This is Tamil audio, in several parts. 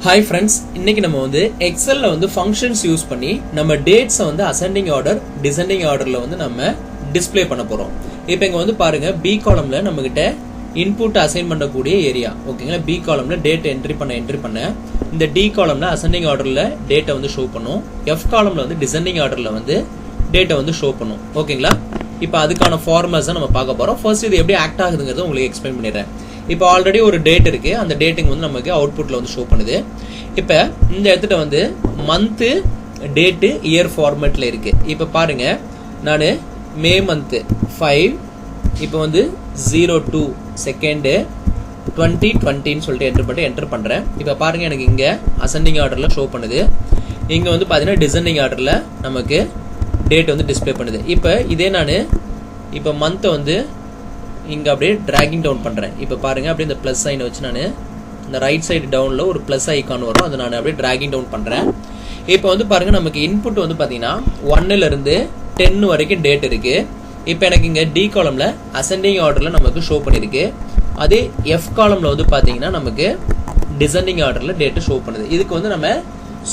Hi friends, இன்னைக்கு நம்ம வந்து எக்ஸல்ல வந்து ஃபங்க்ஷன்ஸ் யூஸ் பண்ணி நம்ம டேட்ஸ் வந்து அசெண்டிங் ஆர்டர் டிசெண்டிங் ஆர்டர்ல வந்து நம்ம டிஸ்ப்ளே பண்ண போறோம். இப்போ இங்க வந்து பாருங்க பி காலம்ல நம்ம கிட்ட இன்புட் அசைன் பண்ணக்கூடிய ஏரியா ஓகேங்களா. பி காலம்ல டேட் என்ட்ரி பண்ண இந்த டி காலம்ல அசெண்டிங் ஆர்டர்ல டேட்டை வந்து ஷோ பண்ணும். எஃப் காலம்ல வந்து டிசெண்டிங் ஆர்டர்ல வந்து டேட்டை வந்து ஷோ பண்ணும் ஓகேங்களா. இப்போ அதுக்கான ஃபார்முலாஸ் தான் நம்ம பார்க்க போறோம். ஃபர்ஸ்ட் இது எப்படி ஆக்ட் ஆகுதுங்கிறத உங்களுக்கு எக்ஸ்பிளைன் பண்ணிடுறேன். இப்போ ஆல்ரெடி ஒரு டேட் இருக்கு, அந்த டேட்டுங்க வந்து நமக்கு அவுட்புட்ல வந்து ஷோ பண்ணுது. இப்போ இந்த இடத்துல வந்து மந்த் டேட்டு இயர் ஃபார்மேட்ல இருக்கு. இப்போ பாருங்க நான் மே மந்த் 5 இப்போ வந்து 02 செகண்ட் 2020 சொல்லிட்டு என்டர் பண்றேன். இப்போ பாருங்க எனக்கு இங்க அசெண்டிங் ஆர்டர்ல ஷோ பண்ணுது. இங்க வந்து பாத்தீங்கன்னா டிசெண்டிங் ஆர்டர்ல நமக்கு டேட் வந்து டிஸ்பிளே பண்ணுது. இப்போ இதே நான் இப்போ மந்த்தை வந்து இங்க அப்படியே டிராகிங் டவுன் பண்றேன். இப்போ பாருங்க அப்படியே இந்த பிளஸ் சைனை வச்சு நான் இந்த ரைட் சைடு டவுன்ல ஒரு பிளஸ் ஐகான் வரும், அதை நான் அப்படியே டிராகிங் டவுன் பண்றேன். இப்போ வந்து பாருங்க நமக்கு இன்புட் வந்து பாத்தீங்கன்னா 1ல இருந்து 10 வரைக்கும் டேட் இருக்கு. இப்போ எனக்கு இங்க டி காலம்ல அசெண்டிங் ஆர்டர்ல நமக்கு ஷோ பண்ணிருக்கு. அதே எஃப் காலம்ல வந்து பாத்தீங்கன்னா நமக்கு டிசெண்டிங் ஆர்டர்ல டேட் ஷோ பண்ணுது. இதுக்கு வந்து நம்ம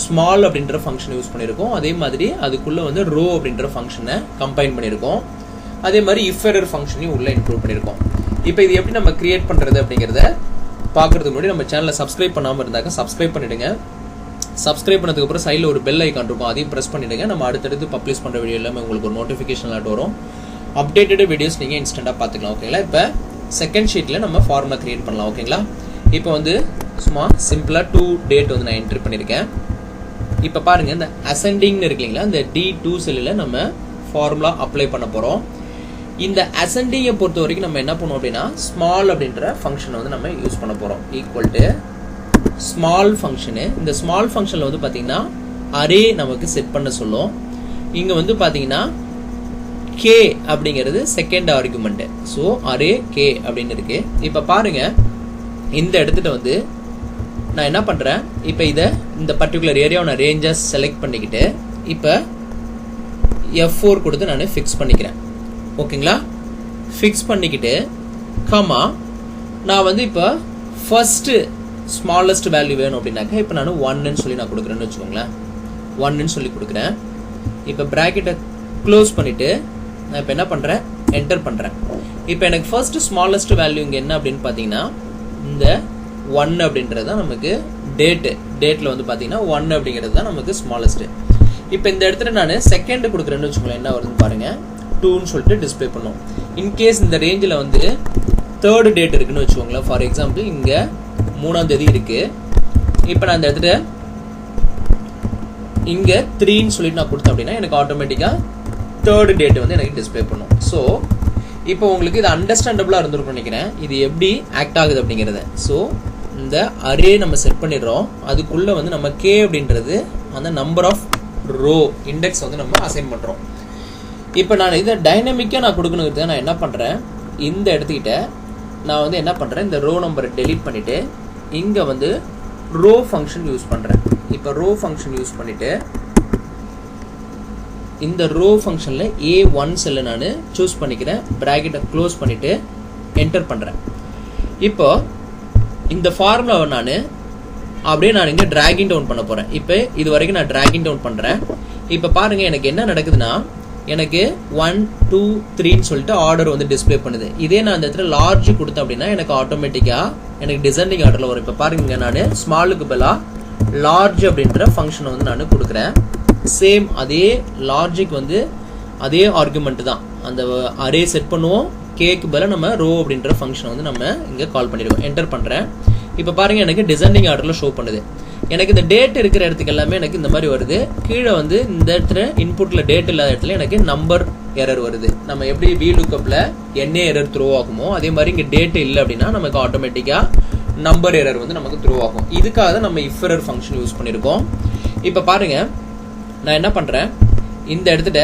ஸ்மால் அப்படின்ற ஃபங்க்ஷன் யூஸ் பண்ணியிருக்கோம். அதே மாதிரி அதுக்குள்ள வந்து ரோ அப்படின்ற ஃபங்க்ஷனை கம்பைன் பண்ணியிருக்கோம். அதே மாதிரி இஃப் எரர் ஃபங்க்ஷனையும் உள்ள இன்க்ளூட் பண்ணியிருக்கோம். இப்போ இது எப்படி நம்ம கிரியேட் பண்றது அப்படிங்கிறத பார்க்கறதுக்கு முன்னாடி நம்ம சேனலை சப்ஸ்கிரைப் பண்ணாமல் இருந்தாக்க சப்ஸ்கிரைப் பண்ணிடுங்க. சப்ஸ்கிரைப் பண்ணதுக்கு அப்புறம் சைடில் ஒரு பெல் ஐக்கான் இருக்கும், அதையும் ப்ரெஸ் பண்ணிடுங்க. நம்ம அடுத்தடுத்து பப்ளிஷ் பண்ணுற வீடியோ எல்லாமே உங்களுக்கு ஒரு நோட்டிஃபிகேஷன் அலர்ட் வரும். அப்டேட்டட் வீடியோஸ் நீங்கள் இன்ஸ்டன்ட்டாக பார்த்துக்கலாம் ஓகேங்களா. இப்போ செகண்ட் ஷீட்டில் நம்ம ஃபார்முலா கிரியேட் பண்ணலாம் ஓகேங்களா. இப்போ வந்து சும்மா சிம்பிளாக 2 டேட் வந்து நான் என்ட்ரி பண்ணியிருக்கேன். இப்போ பாருங்க இந்த அசெண்டிங்னு இருக்கு இல்லைங்களா, இந்த D2 செல்லில் நம்ம ஃபார்முலா அப்ளை பண்ண போகிறோம். இந்த அசெண்டிங்கை பொறுத்த வரைக்கும் நம்ம என்ன பண்ணுவோம் அப்படின்னா ஸ்மால் அப்படின்ற ஃபங்க்ஷனை வந்து நம்ம யூஸ் பண்ண போகிறோம். Equal to small function. இந்த ஸ்மால் ஃபங்க்ஷனில் வந்து பார்த்தீங்கன்னா அரே நமக்கு செட் பண்ண சொல்லும். இங்கே வந்து பார்த்தீங்கன்னா கே அப்படிங்கிறது second argument. So array K அப்படின்னு இருக்கு. இப்போ பாருங்க இந்த இடத்துல வந்து நான் என்ன பண்ணுறேன், இப்போ இதை இந்த பர்டிகுலர் ஏரியாவை நான் ரேஞ்சஸ் செலக்ட் பண்ணிக்கிட்டு இப்போ F4 கொடுத்து நான் ஃபிக்ஸ் பண்ணிக்கிறேன் ஓகேங்களா. ஃபிக்ஸ் பண்ணிக்கிட்டு கமா நான் வந்து இப்போ ஃபர்ஸ்ட் ஸ்மாலஸ்ட் வேல்யூ வேணும் அப்படின்னாக்க இப்போ நான் 1ன்னு சொல்லி நான் கொடுக்குறேன்னு வச்சுக்கோங்களேன். 1ன்னு சொல்லி கொடுக்குறேன். இப்போ ப்ராக்கெட்டை க்ளோஸ் பண்ணிட்டு நான் இப்போ என்ன பண்ணுறேன், என்டர் பண்ணுறேன். இப்போ எனக்கு ஃபர்ஸ்ட் ஸ்மாலஸ்ட் வேல்யூ இங்கே என்ன அப்படின்னு பார்த்தீங்கன்னா இந்த 1 அப்படின்றது தான் நமக்கு டேட்டில் வந்து பார்த்தீங்கன்னா 1 அப்படிங்கிறது தான் நமக்கு ஸ்மாலஸ்ட். இப்போ இந்த இடத்துல நான் செகண்ட் கொடுக்குறேன்னு வச்சுக்கோங்களேன், என்ன வருதுன்னு பாருங்க 2ன்னு சொல்லிட்டு டிஸ்பிளே பண்ணும். இன்கேஸ் இந்த ரேஞ்சில் வந்து தேர்ட் டேட் இருக்குன்னு வச்சுக்கோங்களேன். ஃபார் எக்ஸாம்பிள் இங்கே 3ஆம் தேதி இருக்கு. இப்போ நான் இந்த இடத்துல இங்கே 3ன்னு சொல்லிட்டு நான் கொடுத்தேன் அப்படின்னா எனக்கு ஆட்டோமேட்டிக்காக தேர்ட் டேட் வந்து எனக்கு டிஸ்பிளே பண்ணும். ஸோ இப்போ உங்களுக்கு இது அண்டர்ஸ்டாண்டபிளாக இருந்திருக்கும் நினைக்கிறேன், இது எப்படி ஆக்ட் ஆகுது அப்படிங்கிறத. ஸோ இந்த அரே நம்ம செட் பண்ணிடுறோம். அதுக்குள்ள வந்து நம்ம கே அப்படின்றது அந்த நம்பர் ஆஃப் ரோ இண்டெக்ஸ் வந்து நம்ம அசைன் பண்ணுறோம். இப்போ நான் இதை டைனமிக்காக நான் கொடுக்கணுங்கிறது நான் என்ன பண்ணுறேன், இந்த இடத்துக்கிட்ட நான் வந்து என்ன பண்ணுறேன், இந்த ரோ நம்பரை டெலீட் பண்ணிவிட்டு இங்கே வந்து ரோ ஃபங்க்ஷன் யூஸ் பண்ணுறேன். இப்போ ரோ ஃபங்க்ஷன் யூஸ் பண்ணிவிட்டு இந்த ரோ ஃபங்க்ஷனில் A1 செல்லை நான் சூஸ் பண்ணிக்கிறேன். ப்ராக்கெட்டை க்ளோஸ் பண்ணிவிட்டு என்டர் பண்ணுறேன். இப்போ இந்த ஃபார்முலாவை நான் அப்படியே நான் இங்கே டிராகிங் டவுன் பண்ண போகிறேன். இப்போ இது வரைக்கும் நான் டிராகிங் டவுன் பண்ணுறேன். இப்போ பாருங்கள் எனக்கு என்ன நடக்குதுன்னா எனக்கு 1 2 3ன்னு சொல்லிட்டு ஆர்டர் வந்து டிஸ்பிளே பண்ணுது. இதே நான் இந்த இடத்துல லார்ஜ் கொடுத்தேன் அப்படின்னா எனக்கு ஆட்டோமேட்டிக்காக எனக்கு டிசெண்டிங் ஆர்டரில் வரும். இப்போ பாருங்க நான் ஸ்மாலுக்கு பதிலாக லார்ஜ் அப்படின்ற ஃபங்க்ஷனை வந்து நான் கொடுக்குறேன். சேம் அதே லார்ஜுக்கு வந்து அதே ஆர்குமெண்ட் தான், அந்த அரே செட் பண்ணுவோம். கேக்கு பதிலாக நம்ம ரோ அப்படின்ற ஃபங்க்ஷனை வந்து நம்ம இங்கே கால் பண்ணிடுவோம். என்டர் பண்ணுறேன். இப்போ பாருங்க எனக்கு டிசெண்டிங் ஆர்டரில் ஷோ பண்ணுது. எனக்கு இந்த டேட் இருக்கிற இடத்துக்கு எல்லாமே எனக்கு இந்த மாதிரி வருது. கீழே வந்து இந்த இடத்துல இன்புட்ல டேட் இல்லாத இடத்துல எனக்கு நம்பர் எரர் வருது. நம்ம எப்படி VLOOKUPல NA எரர் த்ரோ ஆகுமோ அதே மாதிரி இங்கே டேட் இல்லை அப்படின்னா நமக்கு ஆட்டோமேட்டிக்காக நம்பர் எரர் வந்து நமக்கு த்ரோ ஆகும். இதுக்காக தான் நம்ம இஃப் எரர் ஃபங்க்ஷன் யூஸ் பண்ணியிருக்கோம். இப்போ பாருங்க நான் என்ன பண்ணுறேன், இந்த இடத்துல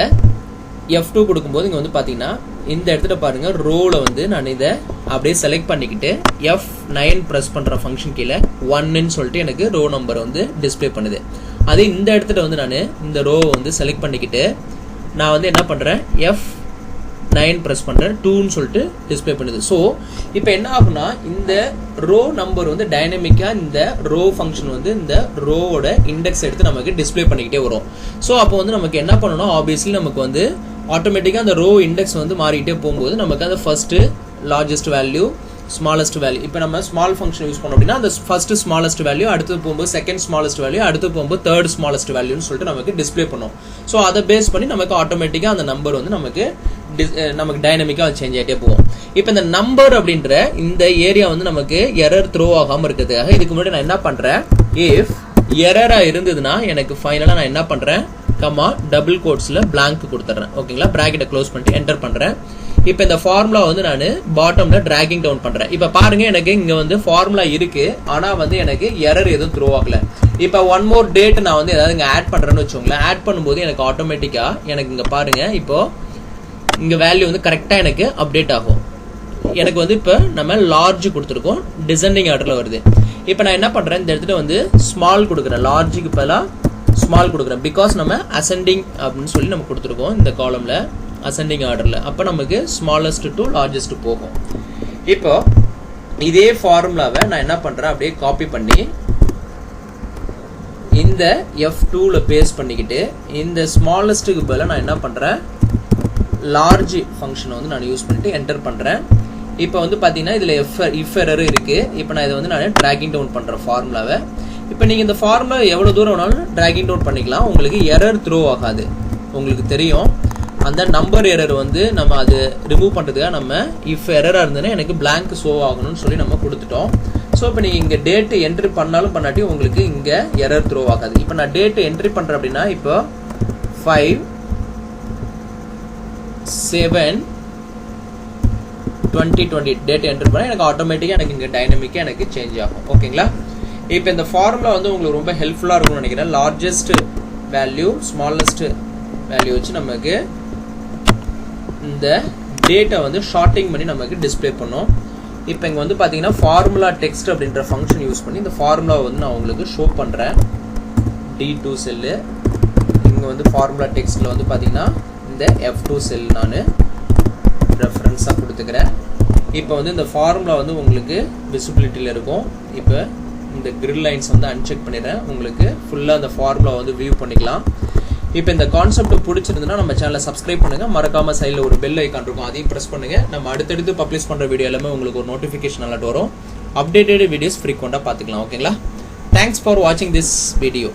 F2 கொடுக்கும்போது இங்கே வந்து பார்த்தீங்கன்னா இந்த இடத்துல பாருங்க ரோவில் வந்து நான் இதை அப்படியே செலக்ட் பண்ணிக்கிட்டு F9 ப்ரெஸ் பண்ணுற ஃபங்க்ஷன் கீழே 1ன்னு சொல்லிட்டு எனக்கு ரோ நம்பர் வந்து டிஸ்பிளே பண்ணுது. அதே இந்த இடத்துல வந்து நான் இந்த ரோவை வந்து செலக்ட் பண்ணிக்கிட்டு நான் வந்து என்ன பண்ணுறேன், 9 ப்ரெஸ் பண்ணுறேன் 2ன்னு சொல்லிட்டு டிஸ்பிளே பண்ணுது. ஸோ இப்போ என்ன ஆகுனா இந்த ரோ நம்பர் வந்து டைனமிக்காக இந்த ரோ ஃபங்க்ஷன் வந்து இந்த ரோவோட இண்டெக்ஸ் எடுத்து நமக்கு டிஸ்பிளே பண்ணிக்கிட்டே வரும். ஸோ அப்போ வந்து நமக்கு என்ன பண்ணணும், ஆப்வியஸ்லி நமக்கு வந்து ஆட்டோமேட்டிக்காக அந்த ரோ இண்டெக்ஸ் வந்து மாறிக்கிட்டே போகும்போது நமக்கு அந்த first largest value smallest value, இப்போ நம்ம ஸ்மால் ஃபங்க்ஷன் யூஸ் பண்ணோம் அப்படின்னா அந்த ஃபர்ஸ்ட் ஸ்மாலஸ்ட் வேல்யூ, அடுத்து போகும்போது செகண்ட் ஸ்மாலஸ்ட் வேல்யூ, அடுத்து போகும்போது தேர்ட் ஸ்மாலஸ்ட் வேல்யூன்னு சொல்லிட்டு நமக்கு டிஸ்பிளே பண்ணும். ஸோ அதை பேஸ் பண்ணி நமக்கு ஆட்டோமேட்டிக்காக அந்த நம்பர் வந்து நமக்கு டைனமிக்காக சேஞ்ச் ஆகிட்டே போகும். இப்போ இந்த நம்பர் அப்படின்ற இந்த ஏரியா வந்து நமக்கு எரர் த்ரோ ஆகாமல் இருக்கிறதுக்காக இதுக்கு முன்னாடி நான் என்ன பண்ணுறேன், இஃப் எரரா இருந்ததுன்னா எனக்கு ஃபைனலாக நான் என்ன பண்ணுறேன், கமா டபுள் கோட்ஸில் பிளாங்க் கொடுத்துட்றேன். ஓகேங்களா, ப்ராக்கெட்டை க்ளோஸ் பண்ணிட்டு என்டர் பண்ணுறேன். இப்போ இந்த ஃபார்முலா வந்து நான் பாட்டம்ல டிராகிங் டவுன் பண்றேன். இப்போ பாருங்க எனக்கு இங்க வந்து ஃபார்முலா இருக்கு, ஆனா வந்து எனக்கு எரர் எதுவும் த்ரோ ஆகல. இப்போ ஒன் மோர் டேட் நான் வந்து ஏதாவது இங்க ஆட் பண்றேன்னு வச்சுக்கோங்களேன். ஆட் பண்ணும்போது எனக்கு ஆட்டோமேட்டிக்கா எனக்கு இங்க பாருங்க இப்போ இங்க வேல்யூ வந்து கரெக்டா எனக்கு அப்டேட் ஆகும். எனக்கு வந்து இப்போ நம்ம லார்ஜ் கொடுத்துருக்கோம், டிசெண்டிங் ஆர்டர்ல வருது. இப்போ நான் என்ன பண்றேன், இந்த இடத்துல வந்து ஸ்மால் கொடுக்குறேன், லார்ஜுக்கு பதிலாக ஸ்மால் கொடுக்குறேன். பிகாஸ் நம்ம அசெண்டிங் அப்படின்னு சொல்லி நம்ம கொடுத்துருக்கோம் இந்த காலம்ல அசெண்டிங் ஆர்டர்ல. அப்போ நமக்கு ஸ்மாலஸ்ட் டு லார்ஜஸ்ட் போகும். இப்போ இதே ஃபார்முலாவை நான் என்ன பண்றேன், அப்படியே காப்பி பண்ணி இந்த F2ல பேஸ்ட் பண்ணிக்கிட்டு இந்த ஸ்மாலஸ்ட்டுக்கு பதிலாக நான் என்ன பண்றேன், லார்ஜ் ஃபங்க்ஷனை வந்து நான் யூஸ் பண்ணிட்டு என்டர் பண்றேன். இப்போ வந்து பாத்தீங்கன்னா இதுல இஃப் எரர் இருக்கு. இப்போ நான் இதை வந்து நான் டிராகிங் டவுன் பண்றேன் ஃபார்முலாவை. இப்போ நீங்க இந்த ஃபார்முலா எவ்வளவு தூரம் வேணாலும் டிராகிங் டவுன் பண்ணிக்கலாம், உங்களுக்கு எரர் த்ரோ ஆகாது. உங்களுக்கு தெரியும் அந்த நம்பர் எரர் வந்து நம்ம அது ரிமூவ் பண்றதுக்காக நம்ம இஃப் எரரா இருந்ததுன்னா எனக்கு பிளாங்க் ஷோ ஆகணும்னு சொல்லி நம்ம கொடுத்துட்டோம். ஸோ இப்போ நீங்க இங்க டேட் என்ட்ரி பண்ணாலும் பண்ணாட்டி உங்களுக்கு இங்க எரர் த்ரோ ஆகாது. இப்போ நான் டேட் என்ட்ரி பண்றேன் அப்படின்னா இப்போ 5/7/2020 டேட் என்ட்ரி பண்ணா எனக்கு ஆட்டோமேட்டிக்கா எனக்கு இங்க டைனமிக்கா எனக்கு சேஞ்ச் ஆகும். ஓகேங்களா, இப்போ இந்த ஃபார்முலா வந்து உங்களுக்கு ரொம்ப ஹெல்ப்ஃபுல்லா இருக்கும்னு நினைக்கிறேன். லார்ஜஸ்ட் வேல்யூ ஸ்மாலஸ்ட் வேல்யூ வச்சு நமக்கு இந்த டேட்டா வந்து ஷார்ட்டிங் பண்ணி நமக்கு டிஸ்பிளே பண்ணும். இப்போ இங்கே வந்து பார்த்தீங்கன்னா ஃபார்முலா டெக்ஸ்ட் அப்படின்ற ஃபங்க்ஷன் யூஸ் பண்ணி இந்த ஃபார்முலா வந்து நான் உங்களுக்கு ஷோ பண்ணுறேன். D2 செல்லு இங்கே வந்து ஃபார்முலா டெக்ஸ்ட்டில் வந்து பார்த்தீங்கன்னா இந்த F2 செல் நான் ரெஃபரன்ஸாக கொடுத்துக்கிறேன். இப்போ வந்து இந்த ஃபார்முலா வந்து உங்களுக்கு விசிபிலிட்டியில் இருக்கும். இப்போ இந்த கிரில் லைன்ஸ் வந்து அன்செக் பண்ணிடுறேன், உங்களுக்கு ஃபுல்லாக அந்த ஃபார்முலா வந்து வியூ பண்ணிக்கலாம். இப்போ இந்த கான்செப்ட் பிடிச்சிருந்ததுன்னா நம்ம சேனலை சப்ஸ்கிரைப் பண்ணுங்க, மறக்காம சைடில் ஒரு பெல் ஐக்கான் இருக்கும், அதையும் ப்ரெஸ் பண்ணுங்க. நம்ம அடுத்தடுத்து பப்ளிஷ் பண்ற வீடியோ எல்லாமே உங்களுக்கு ஒரு நோட்டிஃபிகேஷன் அலர்ட் வரும். அப்டேட்டட் வீடியோஸ் ஃப்ரீக்வெண்டா பார்த்துக்கலாம். ஓகேங்களா, தேங்க்ஸ் ஃபார் வாட்சிங் திஸ் வீடியோ.